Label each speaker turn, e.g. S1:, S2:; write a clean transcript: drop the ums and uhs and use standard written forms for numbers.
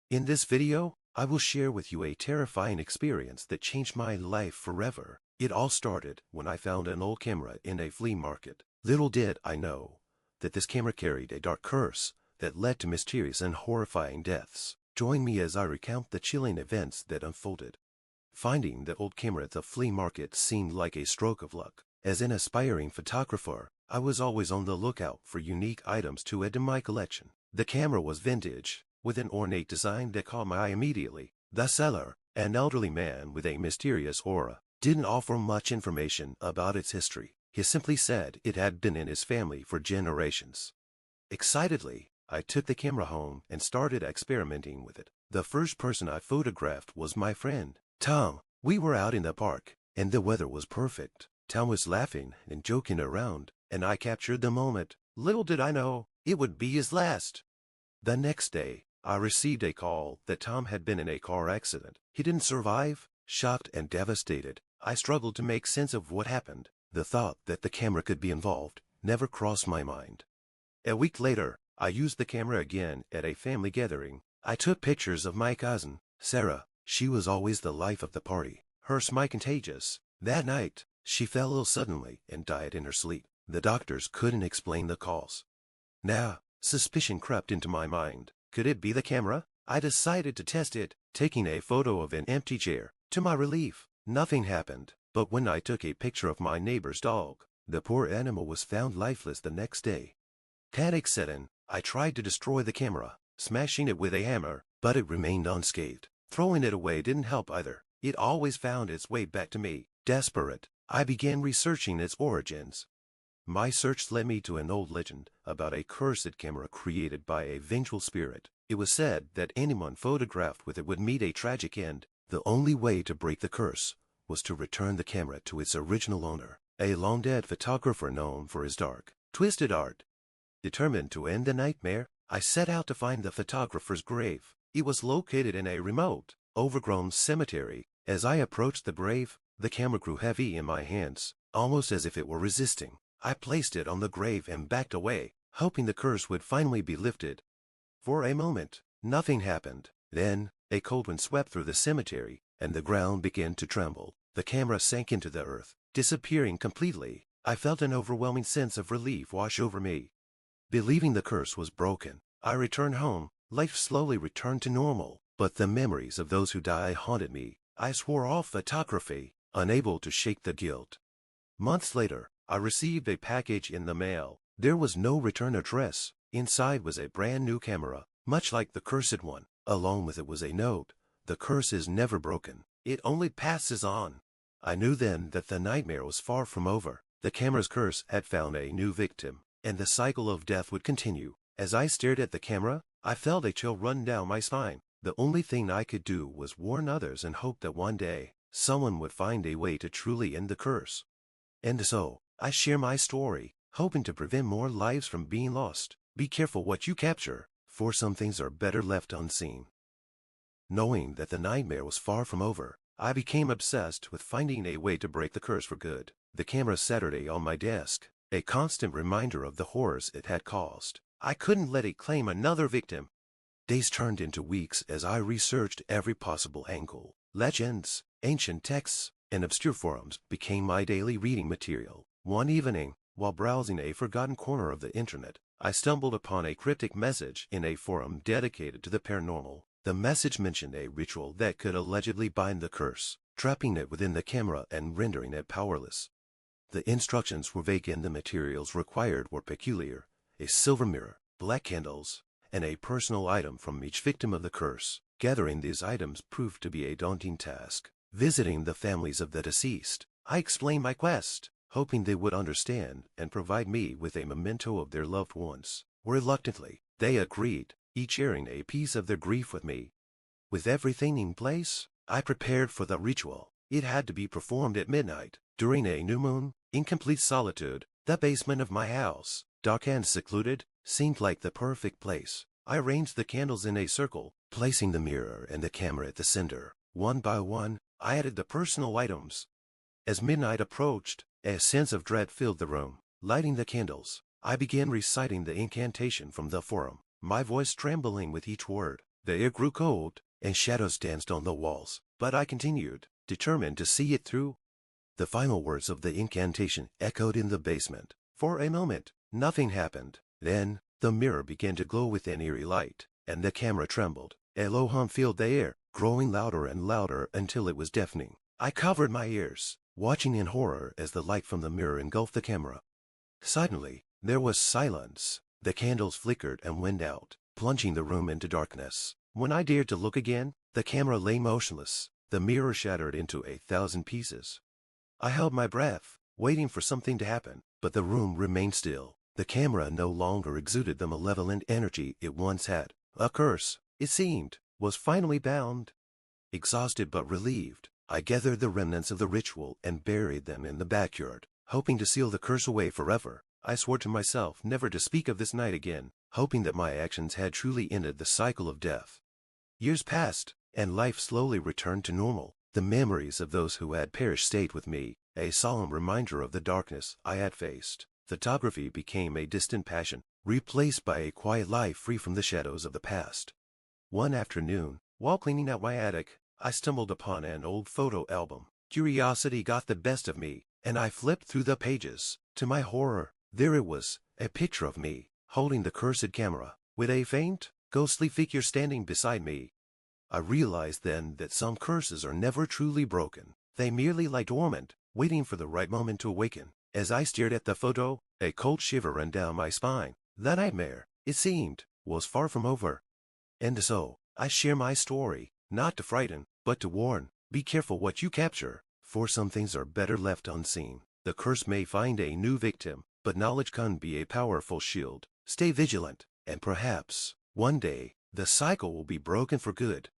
S1: In this video, I will share with you a terrifying experience that changed my life forever. It all started when I found an old camera in a flea market. Little did I know that this camera carried a dark curse that led to mysterious and horrifying deaths. Join me as I recount the chilling events that unfolded. Finding the old camera at the flea market seemed like a stroke of luck. As an aspiring photographer, I was always on the lookout for unique items to add to my collection. The camera was vintage, with an ornate design that caught my eye immediately. The seller, an elderly man with a mysterious aura, didn't offer much information about its history. He simply said it had been in his family for generations. Excitedly, I took the camera home and started experimenting with it. The first person I photographed was my friend, Tom. We were out in the park, and the weather was perfect. Tom was laughing and joking around, and I captured the moment. Little did I know, it would be his last. The next day, I received a call that Tom had been in a car accident. He didn't survive. Shocked and devastated, I struggled to make sense of what happened. The thought that the camera could be involved never crossed my mind. A week later, I used the camera again at a family gathering. I took pictures of my cousin, Sarah. She was always the life of the party. Her smile contagious. That night, she fell ill suddenly and died in her sleep. The doctors couldn't explain the cause. Now, suspicion crept into my mind. Could it be the camera? I decided to test it, taking a photo of an empty chair. To my relief, nothing happened. But when I took a picture of my neighbor's dog, the poor animal was found lifeless the next day. Panic set in. I tried to destroy the camera, smashing it with a hammer, but it remained unscathed. Throwing it away didn't help either. It always found its way back to me. Desperate, I began researching its origins. My search led me to an old legend about a cursed camera created by a vengeful spirit. It was said that anyone photographed with it would meet a tragic end. The only way to break the curse was to return the camera to its original owner, a long-dead photographer known for his dark, twisted art. Determined to end the nightmare, I set out to find the photographer's grave. It was located in a remote, overgrown cemetery. As I approached the grave, the camera grew heavy in my hands, almost as if it were resisting. I placed it on the grave and backed away, hoping the curse would finally be lifted. For a moment, nothing happened. Then, a cold wind swept through the cemetery, and the ground began to tremble. The camera sank into the earth, disappearing completely. I felt an overwhelming sense of relief wash over me. Believing the curse was broken, I returned home. Life slowly returned to normal, but the memories of those who died haunted me. I swore off photography, unable to shake the guilt. Months later, I received a package in the mail. There was no return address. Inside was a brand new camera, much like the cursed one. Along with it was a note: "The curse is never broken. It only passes on." I knew then that the nightmare was far from over. The camera's curse had found a new victim, and the cycle of death would continue. As I stared at the camera, I felt a chill run down my spine. The only thing I could do was warn others and hope that one day, someone would find a way to truly end the curse. And so, I share my story, hoping to prevent more lives from being lost. Be careful what you capture, for some things are better left unseen. Knowing that the nightmare was far from over, I became obsessed with finding a way to break the curse for good. The camera sat on my desk, a constant reminder of the horrors it had caused. I couldn't let it claim another victim. Days turned into weeks as I researched every possible angle. Legends, ancient texts, and obscure forums became my daily reading material. One evening, while browsing a forgotten corner of the internet, I stumbled upon a cryptic message in a forum dedicated to the paranormal. The message mentioned a ritual that could allegedly bind the curse, trapping it within the camera and rendering it powerless. The instructions were vague and the materials required were peculiar: a silver mirror, black candles, and a personal item from each victim of the curse. Gathering these items proved to be a daunting task. Visiting the families of the deceased, I explained my quest, hoping they would understand and provide me with a memento of their loved ones. Reluctantly, they agreed, each sharing a piece of their grief with me. With everything in place, I prepared for the ritual. It had to be performed at midnight, during a new moon, in complete solitude. The basement of my house, dark and secluded, seemed like the perfect place. I arranged the candles in a circle, placing the mirror and the camera at the center. One by one, I added the personal items. As midnight approached, a sense of dread filled the room. Lighting the candles, I began reciting the incantation from the forum, my voice trembling with each word. The air grew cold, and shadows danced on the walls, but I continued, determined to see it through. The final words of the incantation echoed in the basement. For a moment, nothing happened. Then, the mirror began to glow with an eerie light, and the camera trembled. A low hum filled the air, growing louder and louder until it was deafening. I covered my ears, watching in horror as the light from the mirror engulfed the camera. Suddenly, there was silence. The candles flickered and went out, plunging the room into darkness. When I dared to look again, the camera lay motionless, the mirror shattered into 1,000 pieces. I held my breath, waiting for something to happen, but the room remained still. The camera no longer exuded the malevolent energy it once had. A curse, it seemed, was finally bound. Exhausted but relieved, I gathered the remnants of the ritual and buried them in the backyard, hoping to seal the curse away forever. I swore to myself never to speak of this night again, hoping that my actions had truly ended the cycle of death. Years passed, and life slowly returned to normal. The memories of those who had perished stayed with me, a solemn reminder of the darkness I had faced. Photography became a distant passion, replaced by a quiet life free from the shadows of the past. One afternoon, while cleaning out my attic, I stumbled upon an old photo album. Curiosity got the best of me, and I flipped through the pages. To my horror, there it was, a picture of me, holding the cursed camera, with a faint, ghostly figure standing beside me. I realized then that some curses are never truly broken. They merely lie dormant, waiting for the right moment to awaken. As I stared at the photo, a cold shiver ran down my spine. The nightmare, it seemed, was far from over. And so, I share my story, not to frighten, but to warn. Be careful what you capture, for some things are better left unseen. The curse may find a new victim, but knowledge can be a powerful shield. Stay vigilant, and perhaps, one day, the cycle will be broken for good.